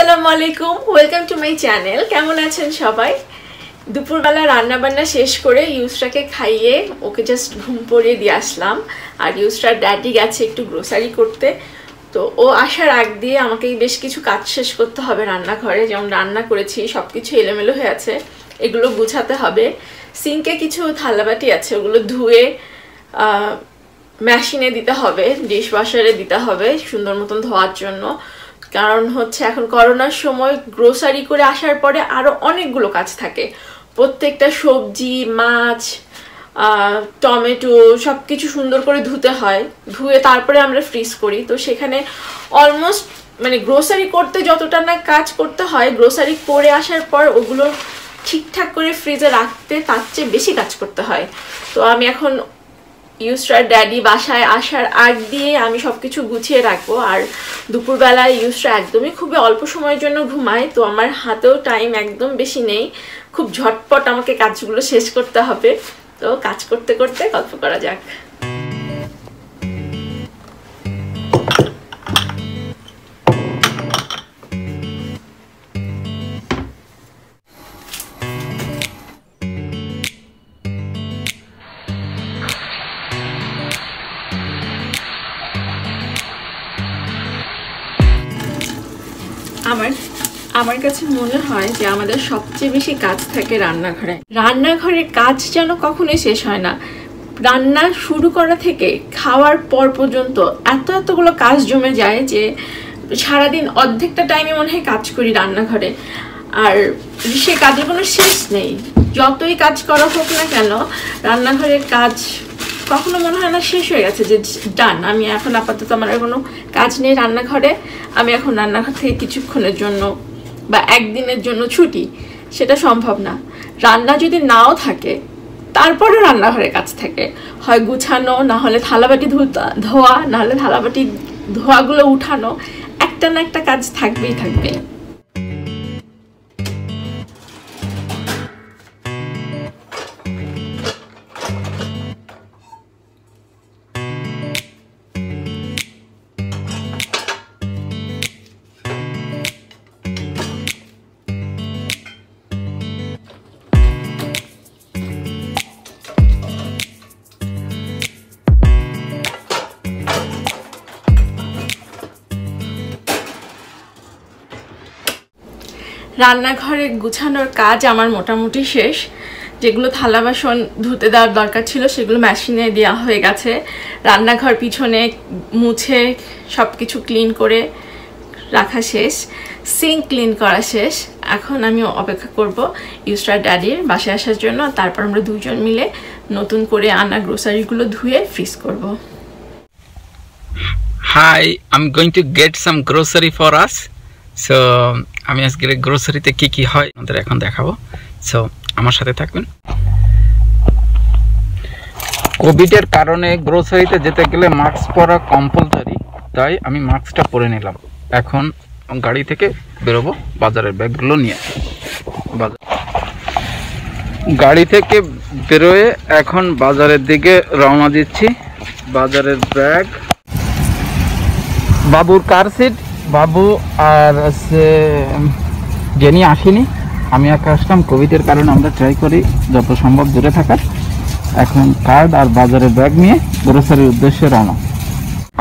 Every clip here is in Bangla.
আসসালামু আলাইকুম, ওয়েলকাম টু মাই চ্যানেল। কেমন আছেন সবাই? দুপুরবেলা রান্না বান্না শেষ করে ইউসরাকে খাইয়ে ওকে জাস্ট ঘুম পড়িয়ে দিয়ে আসলাম। আর ইউসরার ড্যাডি গেছে একটু গ্রোসারি করতে, তো ও আসার আগ দিয়ে আমাকে বেশ কিছু কাজ শেষ করতে হবে রান্নাঘরে। যেমন রান্না করেছি সব কিছু এলোমেলো হয়ে আছে, এগুলো গুছাতে হবে। সিঙ্কে কিছু থালাবাটি আছে, ওগুলো ধুয়ে মেশিনে দিতে হবে, ডিশ ওয়াশারে দিতে হবে সুন্দর মতন ধোয়ার জন্য। কারণ হচ্ছে এখন করোনার সময় গ্রোসারি করে আসার পরে আরও অনেকগুলো কাজ থাকে। প্রত্যেকটা সবজি, মাছ, টমেটো সব কিছু সুন্দর করে ধুতে হয়, ধুয়ে তারপরে আমরা ফ্রিজ করি। তো সেখানে অলমোস্ট মানে গ্রোসারি করতে যতটা না কাজ করতে হয়, গ্রোসারি করে আসার পর ওগুলো ঠিকঠাক করে ফ্রিজে রাখতে তার চেয়ে বেশি কাজ করতে হয়। তো আমি এখন ইউসরার ড্যাডি বাসায় আসার আগ দিয়ে আমি সবকিছু গুছিয়ে রাখবো। আর দুপুরবেলায় ইউসরা একদমই খুবই অল্প সময়ের জন্য ঘুমায়, তো আমার হাতেও টাইম একদম বেশি নেই, খুব ঝটপট আমাকে কাজগুলো শেষ করতে হবে। তো কাজ করতে করতে গল্প করা যাক। আমার কাছে মনে হয় যে আমাদের সবচেয়ে বেশি কাজ থাকে রান্নাঘরে। রান্নাঘরের কাজ যেন কখনোই শেষ হয় না। রান্না শুরু করা থেকে খাওয়ার পর পর্যন্ত এতগুলো কাজ জমে যায় যে সারাদিন অর্ধেকটা টাইমে মনে হয় কাজ করি রান্নাঘরে, আর সে কাজের কোনো শেষ নেই। যতই কাজ করা হোক না কেন, রান্নাঘরের কাজ কখনো মনে হয় না শেষ হয়ে গেছে, যে ডান, আমি এখন আপাতত আমার কোনো কাজ নেই রান্নাঘরে, আমি এখন রান্নাঘর থেকে কিছুক্ষণের জন্য বা একদিনের জন্য ছুটি। সেটা সম্ভব না। রান্না যদি নাও থাকে তারপরে রান্নাঘরে কাজ থাকে, হয় গুছানো, না হলে থালাবাটি ধোয়া, না হলে থালাবাটি ধোয়াগুলো উঠানো, একটা না একটা কাজ থাকবেই থাকবে। রান্নাঘরে গুছানোর কাজ আমার মোটামুটি শেষ। যেগুলো থালা বাসন ধুতে দেওয়ার দরকার ছিল সেগুলো মেশিনে দেওয়া হয়ে গেছে। রান্নাঘর পিছনে মুছে সব কিছু ক্লিন করে রাখা শেষ, সিঙ্ক ক্লিন করা শেষ। এখন আমি অপেক্ষা করব ইউসরার ড্যাডির বাসায় আসার জন্য, তারপর আমরা দুজন মিলে নতুন করে আনা গ্রোসারিগুলো ধুয়ে ফ্রিজ করব। Hi, I'm going to get some grocery for us. So আমি আজকে গ্রোসারিতে কি কি হয় আমাদের এখন দেখাবো। সো আমার সাথে থাকবেন। কোভিডের কারণে গ্রোসারিতে যেতে গেলে মাস্ক পরা কম্পালসারি, তাই আমি মাস্কটা পরে নিলাম। এখন গাড়ি থেকে বেরোবো বাজারের ব্যাগগুলো নিয়ে। গাড়ি থেকে বেরোয় এখন বাজারের দিকে রওনা দিচ্ছি। বাজারের ব্যাগ, বাবুর কার সিট, বাবু আর জেনি আসেনি, আমি একা আসলাম। কোভিডের কারণে আমরা ট্রাই করি যত সম্ভব দূরে থাকার। এখন কার্ড আর বাজারের ব্যাগ নিয়ে গ্রোসারির উদ্দেশ্যে রওনা।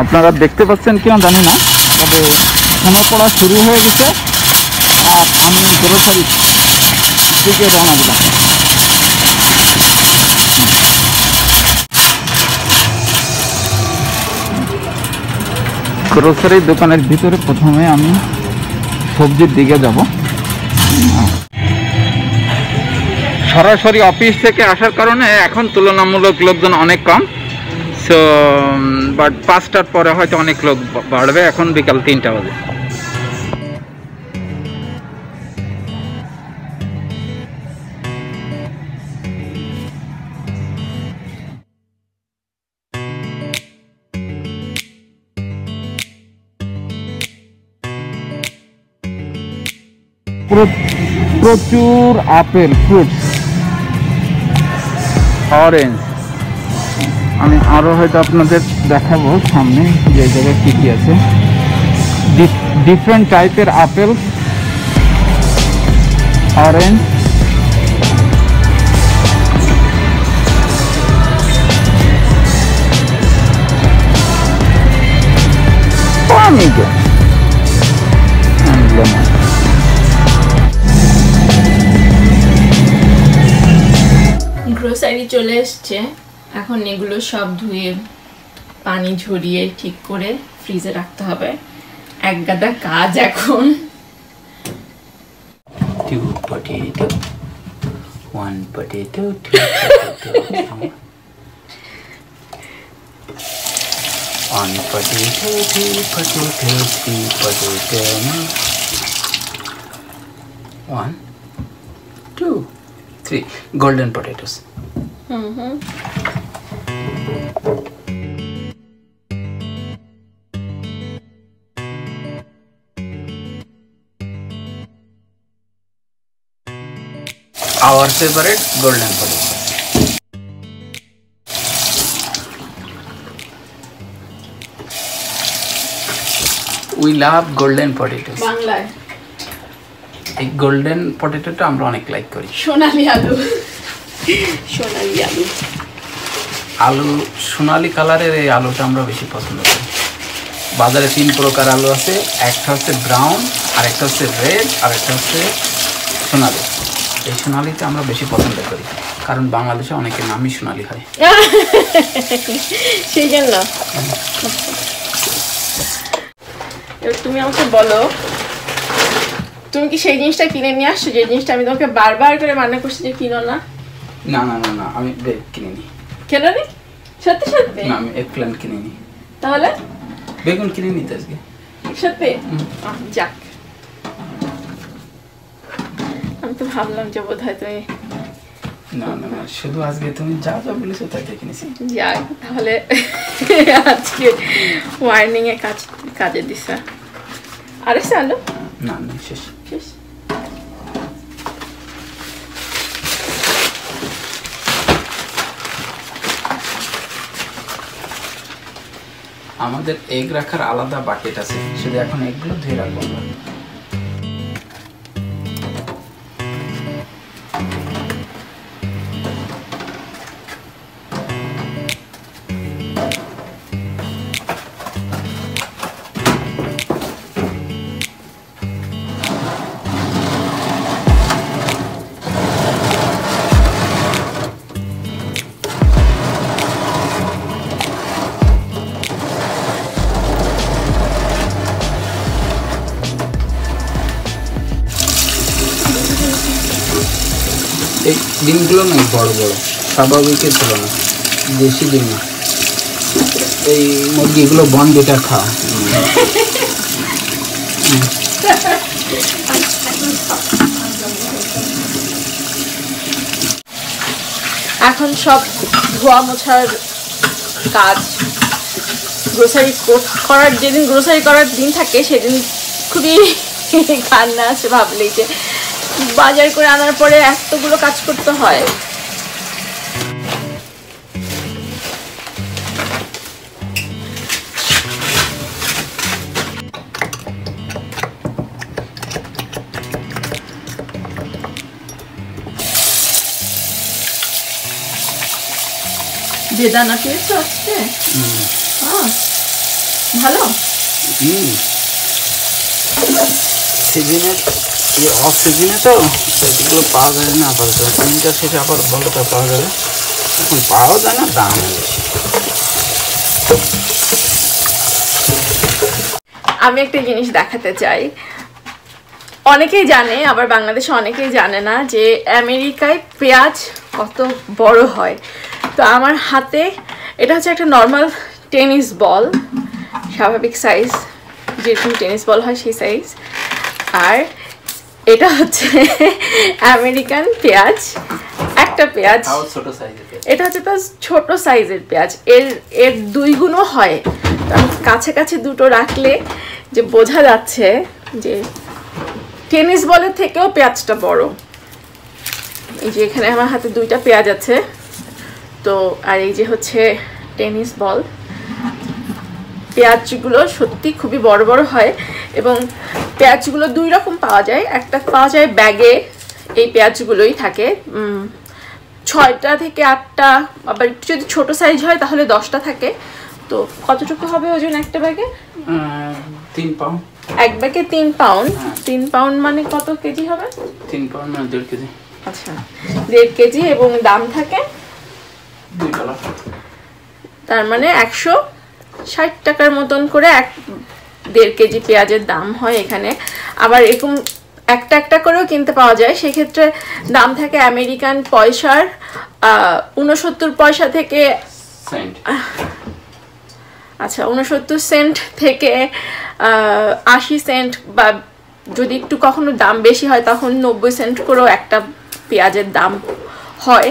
আপনারা দেখতে পাচ্ছেন কিনা জানি না, তবে সময় পড়া শুরু হয়ে গেছে আর আমি গ্রোসারির দিকে রওনা দিলাম। গ্রোসারির দোকানের ভিতরে প্রথমে আমি সবজির দিকে যাব। সরাসরি অফিস থেকে আসার কারণে এখন তুলনামূলক লোকজন অনেক কম। সো বাট 5টার পরে হয়তো অনেক লোক বাড়বে। এখন বিকাল 3টা বাজে। প্রচুর আপেল, ফ্রুটস, অরেঞ্জ। আমি আরও হয়তো আপনাদের দেখাবো সামনে যে জায়গায় কী কী আছে। ডিফারেন্ট টাইপের apple, orange, pomegranate, and lemon. Grocery চলে এসছে, এখন এগুলো সব ধুয়ে পানি ঝরিয়ে ঠিক করে ফ্রিজে রাখতে হবে। এক গাদা কাজ এখন। 2 potato, 1 potato, 2 potato, 1 potato, 2 potato, 3 potato, 1, 2, 3 golden potatoes. Our favorite golden potato. We love golden potatoes. বাংলায় এই গোল্ডেন পটেটোটা আমরা অনেক লাইক করি। সোনালি আলু, সোনালি আলু, আলু সোনালি কালারের এই আলুটা আমরা বেশি পছন্দ করি। বাজারে 3 প্রকার আলু আছে, একটা হচ্ছে ব্রাউন, আর একটা হচ্ছে রেড, আর একটা হচ্ছে সোনালি। এই সোনালিটা আমরা বেশি পছন্দ করি, কারণ বাংলাদেশে অনেকের নামই সোনালি হয়। সেই জন্য। এবার তুমি আমাকে বলো, তুমি কি সেই জিনিসটা কিনে নিয়ে আসছো যে জিনিসটা আমি তোমাকে বারবার করে মানা করছি যে কিনো না? না না না না, আমি কিনে নি। কেন নি? সত্যি সত্যি? না, আমি এগপ্ল্যান্ট কিনে নি। তাহলে বেগুন কিনে নিতে আজকে। সত্যি? যাক, আমি তো ভাবলাম যে বোধ হয় তুমি। না না না, শুধু আজকে তুমি যা যা বলেছো তাই কিনেছি। যাক, তাহলে আজকে ওয়ার্নিং এ কাজে দিছে। আরে আলু? না না, শেষ শেষ। আমাদের এগ রাখার আলাদা বাকেট আছে, শুধু এখন এগুলো ধুয়ে রাখবো আমরা। এই ডিমগুলো না বড় বড়, স্বাভাবিকের ছিল না, দেশি ডিম না। এই মুরগিগুলো বন বেটার খাওয়া। এখন সব ধোয়া মোছার কাজ, গ্রোসারি করার যেদিন গ্রোসারি করার দিন থাকে সেদিন খুবই কান্না আছে ভাবলেই যে বাজার করে আনার পরে এতগুলো কাজ করতে হয়। বেদানা পেয়েছো আজকে? ভালো। সিজনের অফ সিজনে তো এগুলো পাওয়া যায় না, আপাতত দিনটা শেষে আবার ভালোটা পাওয়া যাবে, এখন পাওয়া যায় না, দাম বেশি। আমি একটা জিনিস দেখাতে চাই, অনেকেই জানে আবার বাংলাদেশে অনেকেই জানে না যে আমেরিকায় পেঁয়াজ কত বড় হয়। তো আমার হাতে এটা হচ্ছে একটা নর্মাল টেনিস বল, স্বাভাবিক সাইজ যেরকম টেনিস বল হয় সেই সাইজ, আর এটা হচ্ছে আমেরিকান পেঁয়াজ, একটা পেঁয়াজ, এটা হচ্ছে তো ছোট সাইজের পেঁয়াজ, এর 2 গুণও হয়। কাছে কাছে দুটো রাখলে যে বোঝা যাচ্ছে যে টেনিস বলের থেকেও পেঁয়াজটা বড়। এই যে এখানে আমার হাতে 2টা পেঁয়াজ আছে, তো আর এই যে হচ্ছে টেনিস বল। পেঁয়াজগুলো সত্যি খুবই বড় বড় হয় এবং পেঁয়াজগুলো 2 রকম পাওয়া যায়, একটা পাওয়া যায় ব্যাগে এই পেঁয়াজগুলোই থাকে। 6টা থেকে 8টা, আবার একটু যদি ছোট সাইজ হয় তাহলে 10টা থাকে। তো কতটুকু হবে ওজন একটা ব্যাগে? 3 পাউন্ড। এক ব্যাগে 3 পাউন্ড। 3 পাউন্ড মানে কত কেজি হবে? 3 পাউন্ড মানে 1.5 কেজি। আচ্ছা, 1.5 কেজি। এবং দাম থাকে $2। তার মানে 160 টাকার মতন করে 1.5 কেজি পেঁয়াজের দাম হয় এখানে। আবার এরকম একটা একটা করেও কিনতে পাওয়া যায়, সেক্ষেত্রে দাম থাকে আমেরিকান পয়সার 69 পয়সা থেকে, আচ্ছা 69 সেন্ট থেকে 80 সেন্ট, বা যদি একটু কখনো দাম বেশি হয় তখন 90 সেন্ট করেও একটা পেঁয়াজের দাম হয়।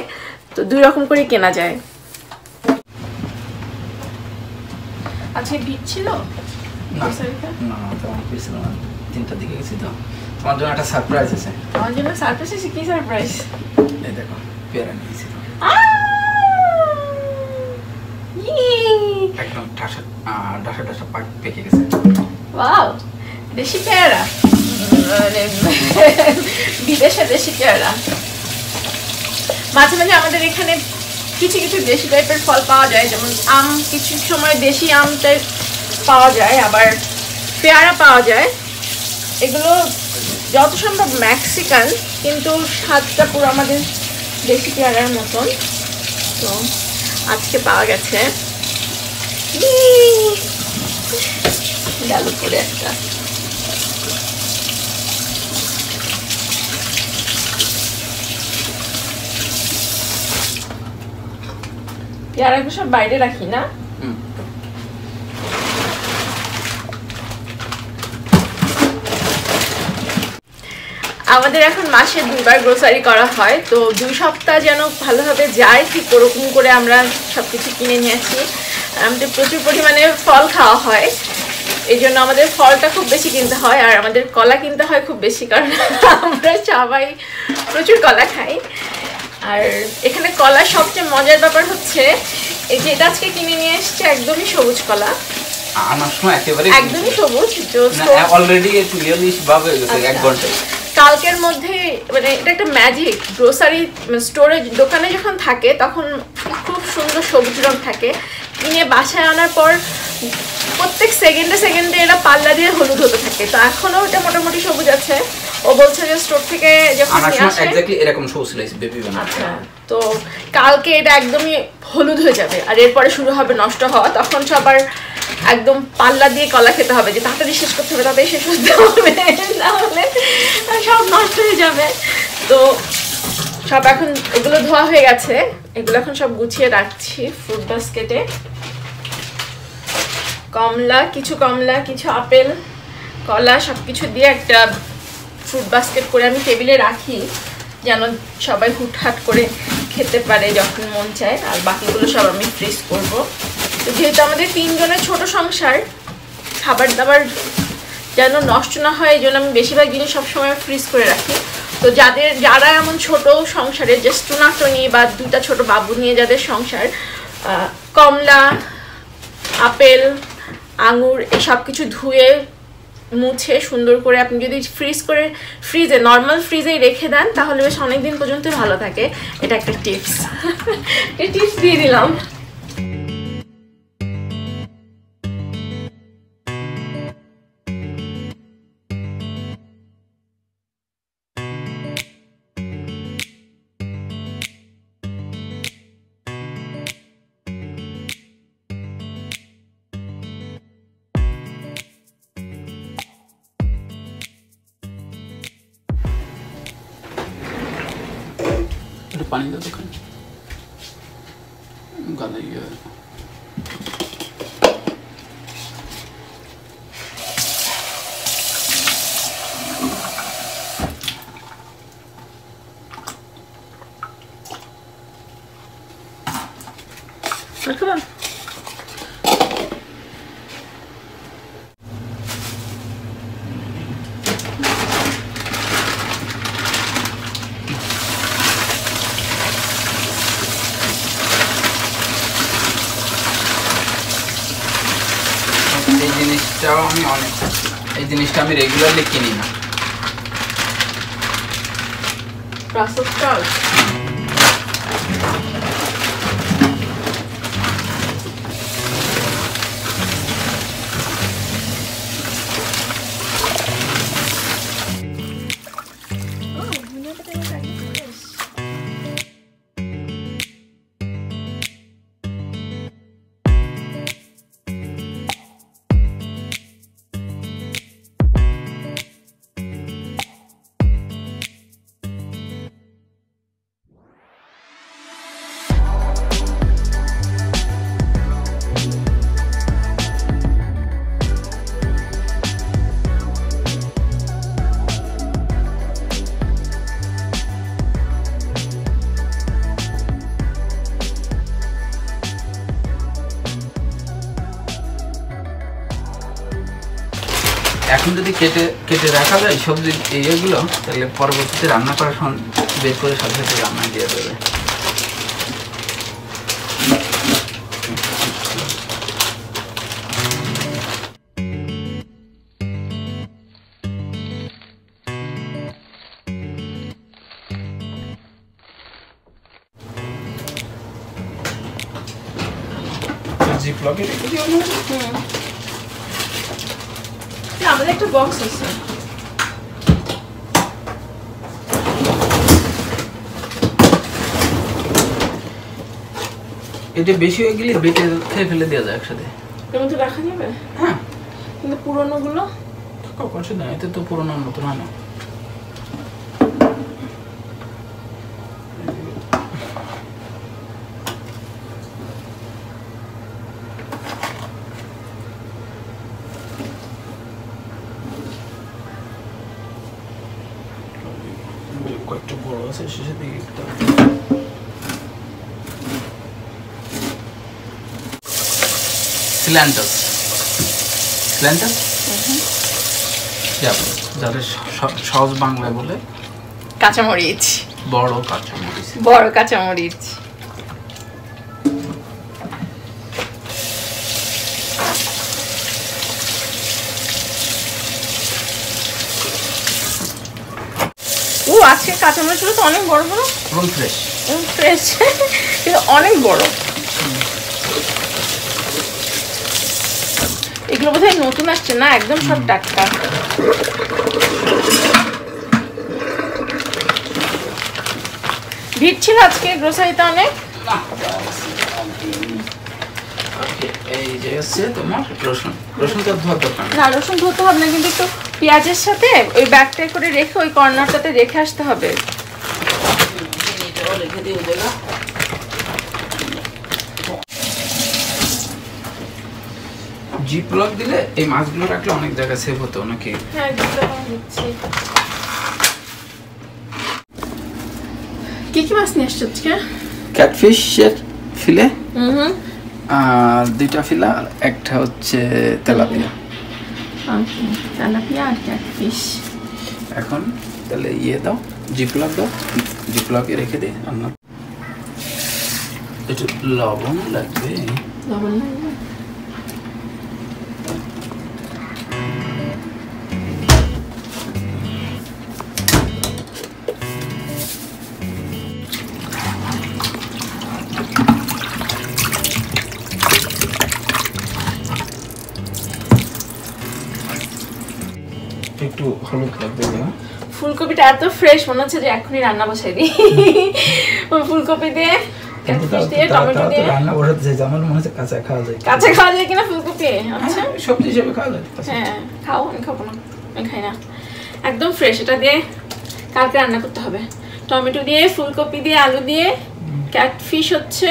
তো 2 রকম করে কেনা যায়। আচ্ছা, ভিড় ছিল না তো ছিল না, 3টার দিকে গেছি তো। তোমার জন্য একটা সারপ্রাইজ আছে। আমার জন্য সারপ্রাইজ আছে? কি সারপ্রাইজ? এই দেখো, পেয়ারা নিয়েছি একদম ডাসা পাক পেকে গেছে। ওয়াও, দেশি পেয়ারা, মানে বিদেশে দেশি পেয়ারা। মাঝে মাঝে আমাদের এখানে কিছু কিছু দেশি টাইপের ফল পাওয়া যায়, যেমন আম, কিছু সময় দেশি আম টাইপ পাওয়া যায়, আবার পেয়ারা পাওয়া যায়। এগুলো যত সম্ভব মেক্সিকান, কিন্তু স্বাদটা পুরো আমাদের দেশি পেয়ারার মতন। তো আজকে পাওয়া গেছে। গেল পরে একটা। পেয়ারাগুলো সব বাইরে রাখি না? আমাদের এখন মাসে 2বার গ্রোসারি করা হয়, তো 2 সপ্তাহ যেন ভালোভাবে যায় ঠিক ওরকম করে আমরা সবকিছু কিনে নিয়েছি। আমাদের প্রচুর পরিমাণে ফল খাওয়া হয়, এই জন্য আমাদের ফলটা খুব বেশি কিনতে হয়, আর আমাদের কলা কিনতে হয় খুব বেশি, কারণ আমরা সবাই প্রচুর কলা খাই। আর এখানে কলার সবচেয়ে মজার ব্যাপার হচ্ছে এই যে এটা আজকে কিনে নিয়ে এসেছে একদমই সবুজ কলা। আমার সময় একেবারে একদমই সবুজ, অলরেডি একটু ইয়েলিশ ভাব হয়ে গেছে 1 ঘন্টায়। কালকের মধ্যে, মানে এটা একটা ম্যাজিক। গ্রোসারি স্টোরে দোকানে যখন থাকে তখন খুব সুন্দর সবুজ রং থাকে, কিনে বাসায় আনার পর প্রত্যেক সেকেন্ডে এরা পাল্লা দিয়ে হলুদ হতে থাকে। তো এখনো এটা মোটামুটি সবুজ আছে। ও বলছে যে স্টোর থেকে যখন নিয়ে আসে এক্স্যাক্টলি এরকম সবুজ লাইস বেবি বানায়। আচ্ছা, তো কালকে এটা একদমই হলুদ হয়ে যাবে, আর এরপরে শুরু হবে নষ্ট হওয়া। তখন সবার একদম পাল্লা দিয়ে কলা খেতে হবে, যে তাড়াতাড়ি শেষ করতে হবে, তাড়াতাড়ি শেষ করতে হবে, নাহলে সব নষ্ট হয়ে যাবে। তো সব এখন এগুলো ধোয়া হয়ে গেছে, এগুলো এখন সব গুছিয়ে রাখছি ফ্রুট বাস্কেটে। কিছু কমলা, কিছু আপেল, কলা সব কিছু দিয়ে একটা ফ্রুট বাস্কেট করে আমি টেবিলে রাখি, যেন সবাই হুটহাট করে খেতে পারে যখন মন চায়। আর বাকিগুলো সব আমি ফ্রিজ করব। তো যেহেতু আমাদের 3 জনের ছোট সংসার, খাবার দাবার যেন নষ্ট না হয়, এই জন্য আমি বেশিরভাগ জিনিস সবসময় ফ্রিজ করে রাখি। তো যারা এমন ছোট সংসারে, জাস্ট টুনাটনি বা 2টা ছোট বাবু নিয়ে যাদের সংসার, কমলা, আপেল, আঙুর এই সব কিছু ধুয়ে মুছে সুন্দর করে আপনি যদি ফ্রিজে নর্মাল ফ্রিজেই রেখে দেন, তাহলে বেশ অনেকদিন পর্যন্ত ভালো থাকে। এটা একটা টিপস, এই টিপস দিয়ে দিলাম। पानी दो दुकान गाना ये रखो এই জিনিসটা আমি রেগুলারলি কিনি না। Brussels sprouts. এখন যদি কেটে কেটে রাখা যায় সবজি এইগুলো, তাহলে পরবর্তীতে রান্না করার সময় বের করে সাথে সাথে রান্না দিয়ে দেবে। জিপলকে রেখে দিও না। আমাদের একটা বক্স আছে। এটা বেশি হয়ে গেলে বেটে খেয়ে ফেলে দেওয়া যায় একসাথে। এর মধ্যে রাখা যাবে? হ্যাঁ, কিন্তু পুরোনো গুলো কিছু না, এতে তো পুরোনো নতুন হয় না। কয়েকটা বড় আছে শেষের দিকে একটা সিল্যান্টাস যাদের সহজ বাংলায় বলে কাঁচামরিচ, বড় কাঁচামরিচ। বড় কাঁচামরিচ। ও আজকে কাঁচামরিচগুলো তো অনেক বড় বড় এবং ফ্রেশ ফ্রেশ, কিন্তু অনেক বড়। এগুলো বোধহয় নতুন আসছে না, একদম সব টাটকা। ভিড় ছিল আজকে গ্রোসারিতে অনেক। এই যে হচ্ছে তোমার রসুন, রসুন তো ধোয়া দরকার না, রসুন ধরতে হবে না, কিন্তু একটু পেঁয়াজের সাথে ওই ব্যাগটা করে রেখে ওই কর্নারটাতে রেখে আসতে হবে। রেখে দিয়ে দেবা। জিপলক দিলে এই মাছগুলো রাখলে অনেক জায়গায় সেভ হতো নাকি? হ্যাঁ, দিচ্ছি। কি কি মাছ নিয়ে আসছো আজকে? ক্যাটফিশের ফিলে, আর দুইটা ফিলা, আর একটা হচ্ছে তেলাপিয়া। ওকে, তেলাপিয়া আর ক্যাটফিশ। এখন তাহলে ইয়ে দাও, জিপলক দাও, জিপলকে রেখে দে। রান্না একটু লবণ লাগবে। লবণ লাগবে? একটু হলুদ লাগবে। ফুলকপিটা এত ফ্রেশ মনে হচ্ছে যে এখনই রান্না বসাই দিই। ওই ফুলকপি দিয়ে, ক্যাটফিশ দিয়ে, টমেটো দিয়ে রান্না বসাতে চাই, আমার মনে হচ্ছে কাঁচা খাওয়া যায়। কাঁচা খাওয়া যায় কিনা ফুলকপি? আচ্ছা, সবজি হিসেবে খাওয়া যায়। হ্যাঁ খাও, আমি খাবো না, আমি খাই না। একদম ফ্রেশ। এটা দিয়ে কালকে রান্না করতে হবে। টমেটো দিয়ে, ফুলকপি দিয়ে, আলু দিয়ে, ক্যাটফিশ হচ্ছে,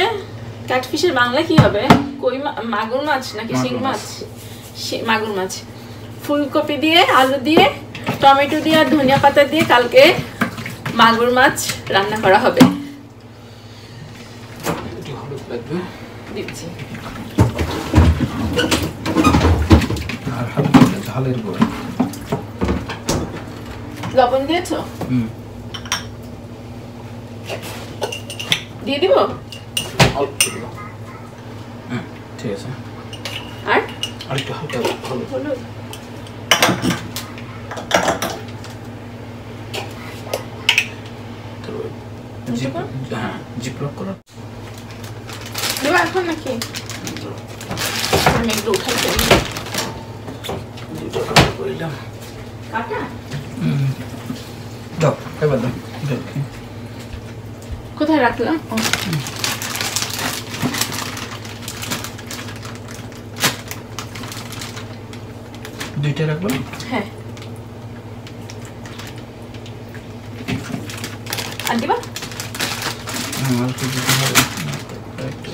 ক্যাটফিশের বাংলা কি হবে? কই মাগুর মাছ নাকি শিং মাছ? মাগুর মাছ। ফুলকপি দিয়ে, আলু দিয়ে, টমেটো দিয়ে আর ধনিয়া পাতা দিয়ে কালকে মাগুর মাছ রান্না করা হবে। দিচ্ছি। আর হালকা ঝালের গুঁড়ো। লবণ দিয়েছো? দিয়ে দিব? অল্প দিব। ঠিক আছে। আর একটু হালকা হলুদ। হ্যাঁ জিপ লক করো দেবো এখন নাকি আমি একটু উঠাই ফেলি কইলাম কাটা দাও এবার দাও কোথায় রাখলাম দুইটা রাখবো হ্যাঁ আর দিবা আমার কি দিতে হবে একটু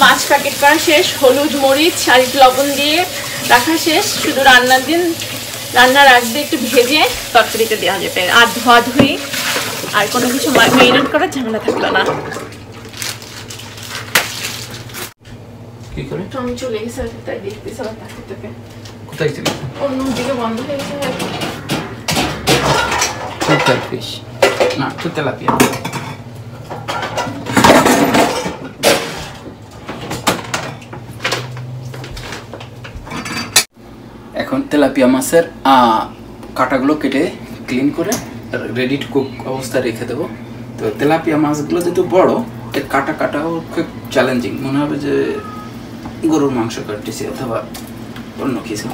মাছ প্যাকেট করা শেষ হলুদ মরিচ আর একটু লবণ দিয়ে রাখা শেষ শুধু রান্নার আগ দিয়ে একটু ভেজে তরকারিতে দেওয়া যাবে আর ধোয়াধুয়ি আর কোনো কিছু মেরিনেট করার ঝামেলা থাকলো না কি করে আমি চলে গেছে তাই দেখতেছি আবার তাকে থেকে কোথায় ছিল অন্য দিকে বন্ধ হয়ে গেছে টোটাল ফিশ না তো তেলাপিয়া এখন তেলাপিয়া মাছের কাটাগুলো কেটে ক্লিন করে রেডি টু কুক অবস্থায় রেখে দেবো তো তেলাপিয়া মাছগুলো যেহেতু বড় এর কাটাও খুব চ্যালেঞ্জিং মনে হবে যে গরুর মাংস কাটতেছি অথবা অন্য কিছু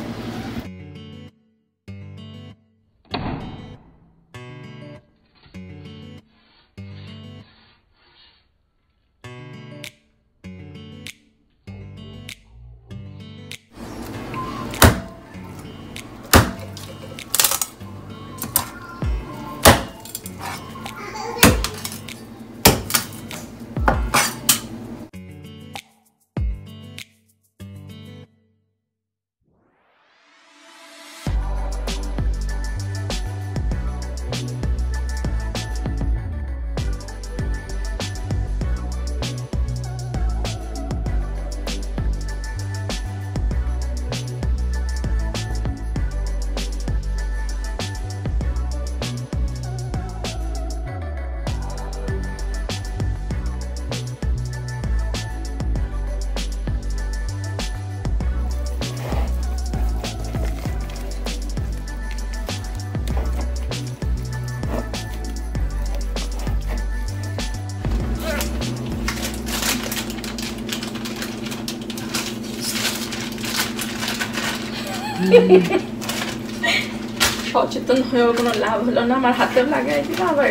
সচেতন হয়েও কোনো লাভ হলো না আমার হাতেও লাগাই দিল আবার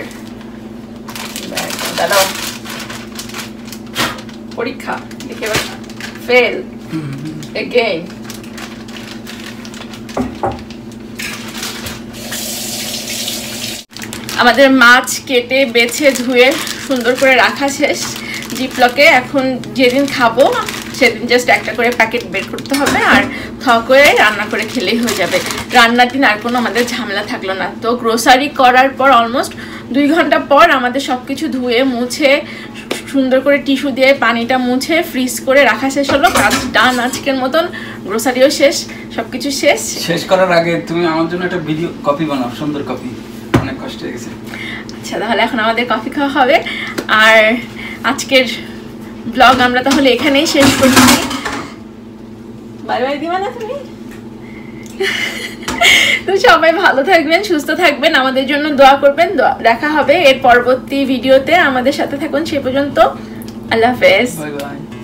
দাঁড়াও পরীক্ষা দেখে ফেল এগেইন আমাদের মাছ কেটে বেছে ধুয়ে সুন্দর করে রাখা শেষ জিপলকে এখন যেদিন খাবো সেদিন জাস্ট একটা করে প্যাকেট বের করতে হবে আর খাওয়া করে রান্না করে খেলেই হয়ে যাবে রান্নার দিন আর কোনো আমাদের ঝামেলা থাকলো না তো গ্রোসারি করার পর অলমোস্ট 2 ঘন্টা পর আমাদের সব কিছু ধুয়ে মুছে সুন্দর করে টিস্যু দিয়ে পানিটা মুছে ফ্রিজ করে রাখা শেষ হলো কাজ ডান আজকের মতন গ্রোসারিও শেষ সবকিছু শেষ করার আগে তুমি আমার জন্য একটা ভিডিও কপি বানাও সুন্দর কপি অনেক কষ্ট হয়ে গেছে আচ্ছা তাহলে এখন আমাদের কফি খাওয়া হবে আর আজকের ব্লগ আমরা তাহলে এখানেই শেষ করছি বাই বাই দিবা না তুমি তো সবাই ভালো থাকবেন সুস্থ থাকবেন আমাদের জন্য দোয়া করবেন দেখা হবে এর পরবর্তী ভিডিওতে আমাদের সাথে থাকুন সে পর্যন্ত আল্লাহ হাফেজ বাই বাই